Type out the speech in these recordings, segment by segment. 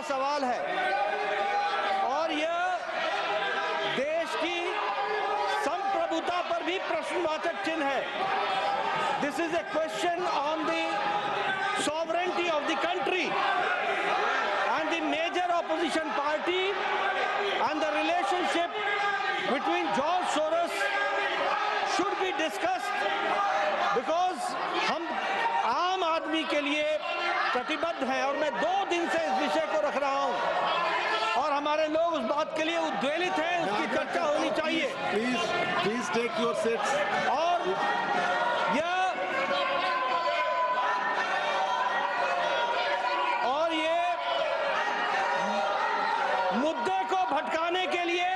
सवाल है और यह देश की संप्रभुता पर भी प्रश्नवाचक चिन्ह है। This is A question on the sovereignty of the country, and the major opposition party and the relationship between George Soros should be discussed, because हम आम आदमी के लिए प्रतिबद्ध हैं और मैं 2 दिन से इस विषय को रख रहा हूं और हमारे लोग उस बात के लिए उद्वेलित हैं, उसकी चर्चा होनी चाहिए। Please take your seats. और मुद्दे को भटकाने के लिए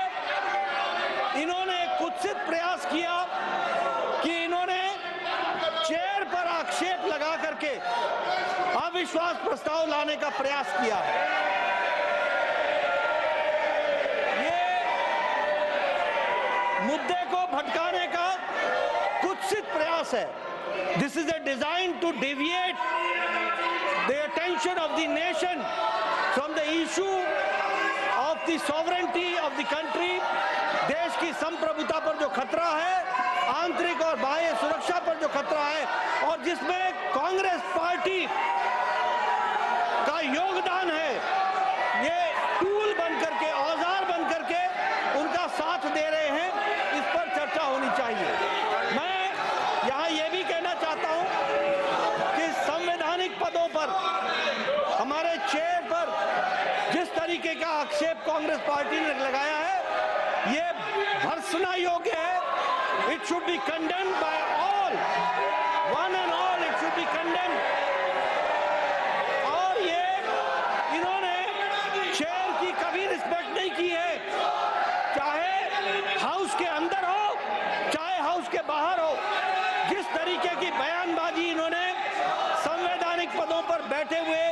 इन्होंने एक कुत्सित प्रयास किया कि इन्होंने चेयर पर आक्षेप लगा करके अविश्वास प्रस्ताव लाने का प्रयास किया। ये मुद्दे को भटकाने का कुत्सित प्रयास है। This is a design to deviate the attention of the nation from the issue of the sovereignty of the country. देश की संप्रभुता पर जो खतरा है, आंतरिक और बाह्य सुरक्षा पर जो खतरा है, और जिसमें कांग्रेस पार्टी का योगदान है, ये टूल बनकर के, औजार बनकर के उनका साथ दे रहे हैं, इस पर चर्चा होनी चाहिए। मैं यहां ये भी कहना चाहता हूं कि संवैधानिक पदों पर हमारे चेयर पर जिस तरीके का आक्षेप कांग्रेस पार्टी ने लगाया है, ये भर्त्सना योग्य है। It should be condemned by all, one and all, it should be condemned. और ये इन्होंने चेयर की कभी रिस्पेक्ट नहीं की है, चाहे हाउस के अंदर हो चाहे हाउस के बाहर हो। जिस तरीके की बयानबाजी इन्होंने संवैधानिक पदों पर बैठे हुए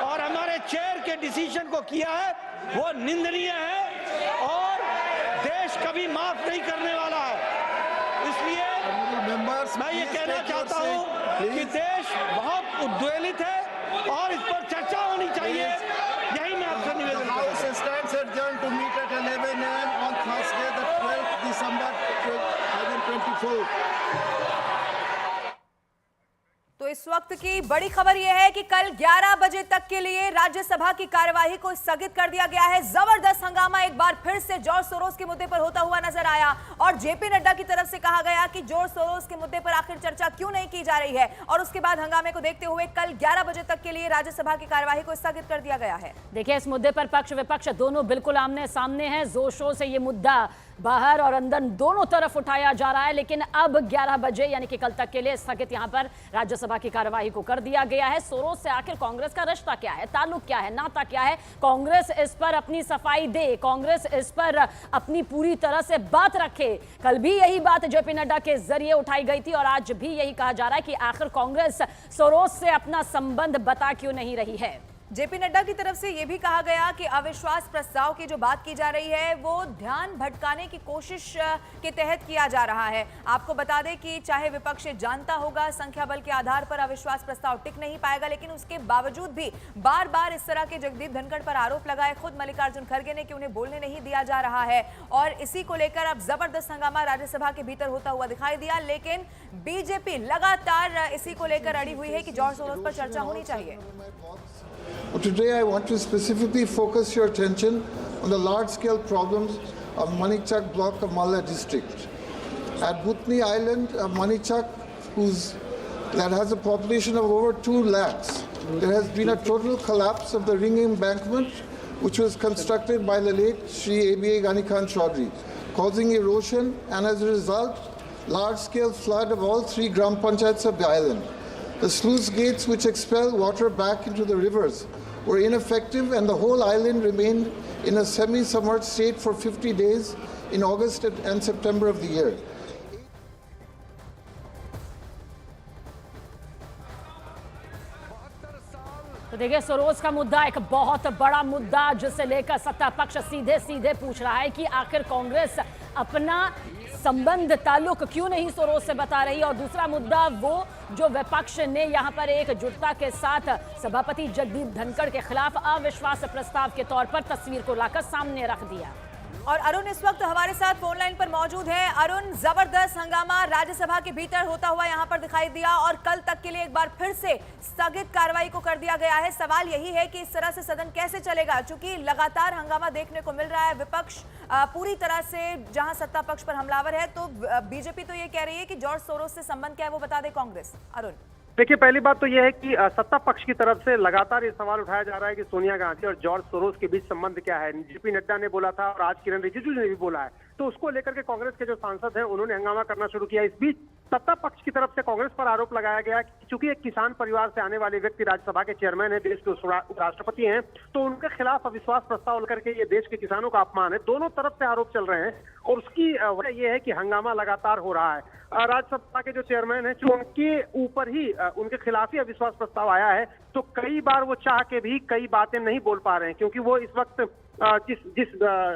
और हमारे चेयर के डिसीजन को किया है, वो निंदनीय है और देश कभी माफ नहीं करने वाला है। इसलिए मैं ये कहना चाहता हूं कि देश बहुत उद्वेलित है और इस पर चर्चा होनी चाहिए। यही मैं आपसे निवेदन करता हूं। House stands adjourned to meet at 11 a.m. on Thursday, the 12th December 2024. तो इस वक्त की बड़ी खबर यह है कि कल 11 बजे तक के लिए राज्यसभा की कार्यवाही को स्थगित कर दिया गया है। जबरदस्त हंगामा एक बार फिर से जॉर्ज सोरोस के मुद्दे पर होता हुआ नजर आया और जेपी नड्डा की तरफ से कहा गया कि जॉर्ज सोरोस के मुद्दे पर आखिर चर्चा क्यों नहीं की जा रही है, और उसके बाद हंगामे को देखते हुए कल 11 बजे तक के लिए राज्यसभा की कार्यवाही को स्थगित कर दिया गया है। देखिए, इस मुद्दे पर पक्ष विपक्ष दोनों बिल्कुल आमने सामने हैं। जोर शोर से ये मुद्दा बाहर और अंदर दोनों तरफ उठाया जा रहा है, लेकिन अब 11 बजे यानी कि कल तक के लिए स्थगित यहां पर राज्यसभा की कार्यवाही को कर दिया गया है। सोरोस से आखिर कांग्रेस का रिश्ता क्या है, ताल्लुक क्या है, नाता क्या है? कांग्रेस इस पर अपनी सफाई दे, कांग्रेस इस पर अपनी पूरी तरह से बात रखे। कल भी यही बात जेपी नड्डा के जरिए उठाई गई थी और आज भी यही कहा जा रहा है कि आखिर कांग्रेस सोरोस से अपना संबंध बता क्यों नहीं रही है। जेपी नड्डा की तरफ से यह भी कहा गया कि अविश्वास प्रस्ताव की जो बात की जा रही है वो ध्यान भटकाने की कोशिश के तहत किया जा रहा है। आपको बता दें कि चाहे विपक्ष जानता होगा संख्या बल के आधार पर अविश्वास प्रस्ताव टिक नहीं पाएगा, लेकिन उसके बावजूद भी बार बार इस तरह के जगदीप धनखड़ पर आरोप लगाए खुद मल्लिकार्जुन खड़गे ने कि उन्हें बोलने नहीं दिया जा रहा है, और इसी को लेकर अब जबरदस्त हंगामा राज्यसभा के भीतर होता हुआ दिखाई दिया। लेकिन बीजेपी लगातार इसी को लेकर अड़ी हुई है कि जॉर्ज सोरोस पर चर्चा होनी चाहिए। Today I want to specifically focus your attention on the large-scale problems of Manichak block of Malda district. At Bhutni Island of Manichak, that has a population of over 2 lakhs, there has been a total collapse of the ring embankment which was constructed by the late Shri A.B.A. Ghani Khan Chaudhary, causing erosion and as a result, large-scale flood of all 3 Gram Panchayats of the island. The sluice gates which expel water back into the rivers were ineffective and the whole island remained in a semi-submerged state for 50 days in August and September of the year. तो देखिए, Soros का मुद्दा एक बहुत बड़ा मुद्दा जिसे लेकर सत्ता पक्ष सीधे सीधे पूछ रहा है कि आखिर कांग्रेस अपना संबंध ताल्लुक क्यों नहीं सोरोस से बता रही? और दूसरा मुद्दा वो जो विपक्ष ने यहां पर एकजुटता के साथ सभापति जगदीप धनखड़ के खिलाफ अविश्वास प्रस्ताव के तौर पर तस्वीर को लाकर सामने रख दिया। और अरुण इस वक्त हमारे साथ फोन लाइन पर मौजूद है। अरुण, जबरदस्त हंगामा राज्यसभा के भीतर होता हुआ यहां पर दिखाई दिया और कल तक के लिए एक बार फिर से स्थगित कार्रवाई को कर दिया गया है। सवाल यही है कि इस तरह से सदन कैसे चलेगा, क्योंकि लगातार हंगामा देखने को मिल रहा है। विपक्ष पूरी तरह से जहां सत्ता पक्ष पर हमलावर है, तो बीजेपी तो ये कह रही है कि जॉर्ज सोरोस से संबंध क्या है वो बता दे कांग्रेस। अरुण, देखिए, पहली बात तो यह है कि सत्ता पक्ष की तरफ से लगातार ये सवाल उठाया जा रहा है कि सोनिया गांधी और जॉर्ज सोरोस के बीच संबंध क्या है। जेपी नड्डा ने बोला था और आज किरण रिजिजू ने भी बोला है, तो उसको लेकर के कांग्रेस के जो सांसद हैं उन्होंने हंगामा करना शुरू किया। इस बीच सत्ता पक्ष की तरफ से कांग्रेस पर आरोप लगाया गया कि चूंकि एक किसान परिवार से आने वाले व्यक्ति राज्यसभा के चेयरमैन है, देश के उपराष्ट्रपति हैं, तो उनके खिलाफ अविश्वास प्रस्ताव लेकर के ये देश के किसानों का अपमान है। दोनों तरफ से आरोप चल रहे हैं और उसकी वजह यह है कि हंगामा लगातार हो रहा है। राज्यसभा के जो चेयरमैन है, उनके ऊपर ही उनके खिलाफ ही अविश्वास प्रस्ताव आया है, तो कई बार वो चाह के भी कई बातें नहीं बोल पा रहे हैं, क्योंकि वो इस वक्त जिस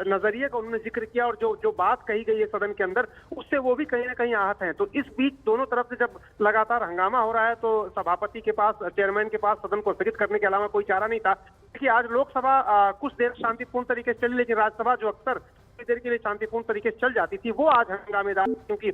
नजरिए का उन्होंने जिक्र किया और जो बात कही गई है सदन के अंदर, उससे वो भी कहीं ना कहीं आहत हैं। तो इस बीच दोनों तरफ से जब लगातार हंगामा हो रहा है, तो सभापति के पास, चेयरमैन के पास सदन को स्थगित करने के अलावा कोई चारा नहीं था। देखिए, आज लोकसभा कुछ देर शांतिपूर्ण तरीके से चली, लेकिन राज्यसभा जो अक्सर देर के लिए शांतिपूर्ण तरीके से चल जाती थी, वो आज हंगामेदार, क्योंकि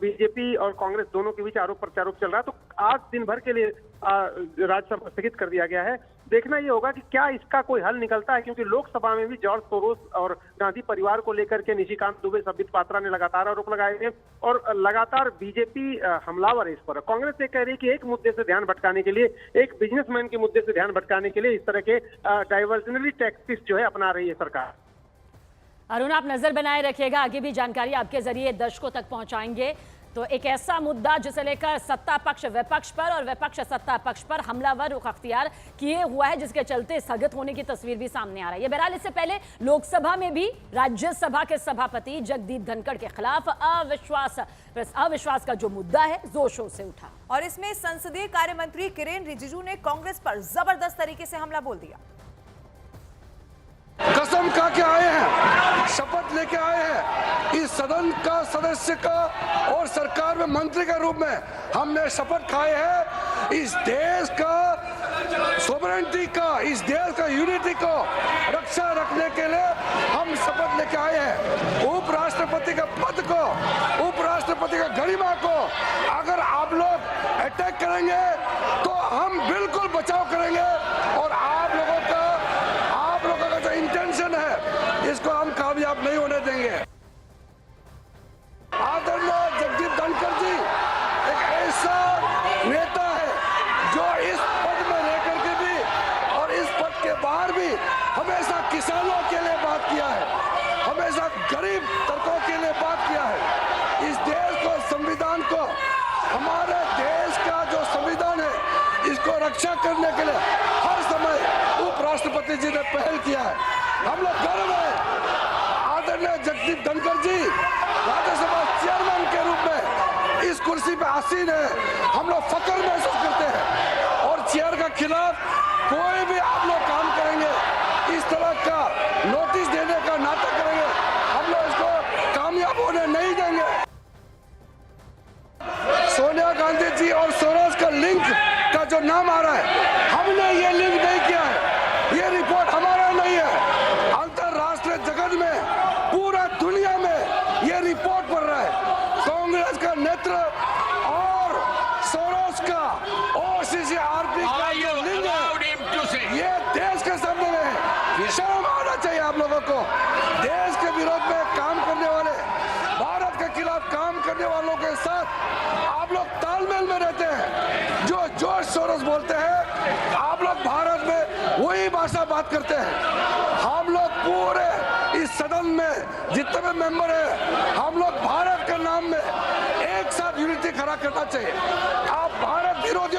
बीजेपी और कांग्रेस दोनों के बीच आरोप प्रत्यारोप चल रहा है। तो आज दिन भर के लिए राज्यसभा स्थगित कर दिया गया है। देखना ये होगा कि क्या इसका कोई हल निकलता है, क्योंकि लोकसभा में भी जॉर्ज सोरोस और गांधी परिवार को लेकर के निशिकांत दुबे, संबित पात्रा ने लगातार आरोप लगाए हैं और लगातार बीजेपी हमलावर है इस पर। कांग्रेस ये कह रही है कि एक मुद्दे से ध्यान भटकाने के लिए, एक बिजनेसमैन के मुद्दे से ध्यान भटकाने के लिए इस तरह के डाइवर्जनरी टैक्टिक्स जो है अपना रही है सरकार। अरुण, आप नजर बनाए रखिएगा, आगे भी जानकारी आपके जरिए दर्शकों तक पहुंचाएंगे। तो एक ऐसा मुद्दा जिसे लेकर सत्ता पक्ष विपक्ष पर और विपक्ष सत्ता पक्ष पर हमलावर रुख अख्तियार किए हुआ है, जिसके चलते स्थगित होने की तस्वीर भी सामने आ रही है। बहरहाल, इससे पहले लोकसभा में भी राज्यसभा के सभापति जगदीप धनखड़ के खिलाफ अविश्वास का जो मुद्दा है जोर शोर से उठा और इसमें संसदीय कार्य मंत्री किरेन रिजिजू ने कांग्रेस पर जबरदस्त तरीके से हमला बोल दिया। कसम खा के आए हैं, शपथ लेके आए हैं, इस सदन का सदस्य का और सरकार में मंत्री के रूप में हमने शपथ खाए हैं इस देश का सोवरेनिटी का, इस देश का यूनिटी को रक्षा रखने के लिए हम शपथ लेके आए हैं। उपराष्ट्रपति के पद को, उपराष्ट्रपति का गरिमा को अगर आप लोग अटैक करेंगे तो हम बिल्कुल बचाव करेंगे और आप लोगों का जो इंटेंशन है इसको हम कामयाब नहीं होने देंगे। आदरणीय जगदीप धनखड़ जी एक ऐसा नेता है जो इस पद में रहकर के भी और इस पद के बाहर भी हमेशा किसानों के लिए बात किया है, हमेशा गरीब तबकों के लिए बात किया है। इस देश को, संविधान को, हमारे देश का जो संविधान है इसको रक्षा करने के लिए हर समय उपराष्ट्रपति जी ने पहल किया है। हम लोग गर्व है आदरणीय जगदीप धनखड़ जी राज्यसभा चेयरमैन के रूप में इस कुर्सी पे आसीन है, हम लोग फक्र महसूस करते हैं और चेयर के खिलाफ कोई भी आप लोग काम करेंगे, इस तरह का नोटिस देने का नाटक करेंगे, हम लोग इसको कामयाब होने नहीं देंगे। सोनिया गांधी जी और सोरोस का लिंक का जो नाम आ रहा है, हमने ये लिंक नहीं किया है, ये रिपोर्ट हमारा नहीं है, अंतरराष्ट्रीय जगत में, पूरा दुनिया में ये रिपोर्ट पढ़ रहा है। कांग्रेस का नेतृत्व और सोरोस का OCCRP का जो लिंक है, ये देश के सामने में है। शर्म आना चाहिए आप लोगों को। देश के विरोध में काम करने वाले, भारत के खिलाफ काम करने वालों के साथ आप लोग तालमेल में रहते हैं। जो जॉर्ज सोरोस बोलते हैं, आप लोग भारत में वही भाषा बात करते हैं। हम लोग पूरे इस सदन में जितने भी मेंबर हैं, हम लोग भारत के नाम में एक साथ यूनिटी खड़ा करना चाहिए। आप भारत विरोधी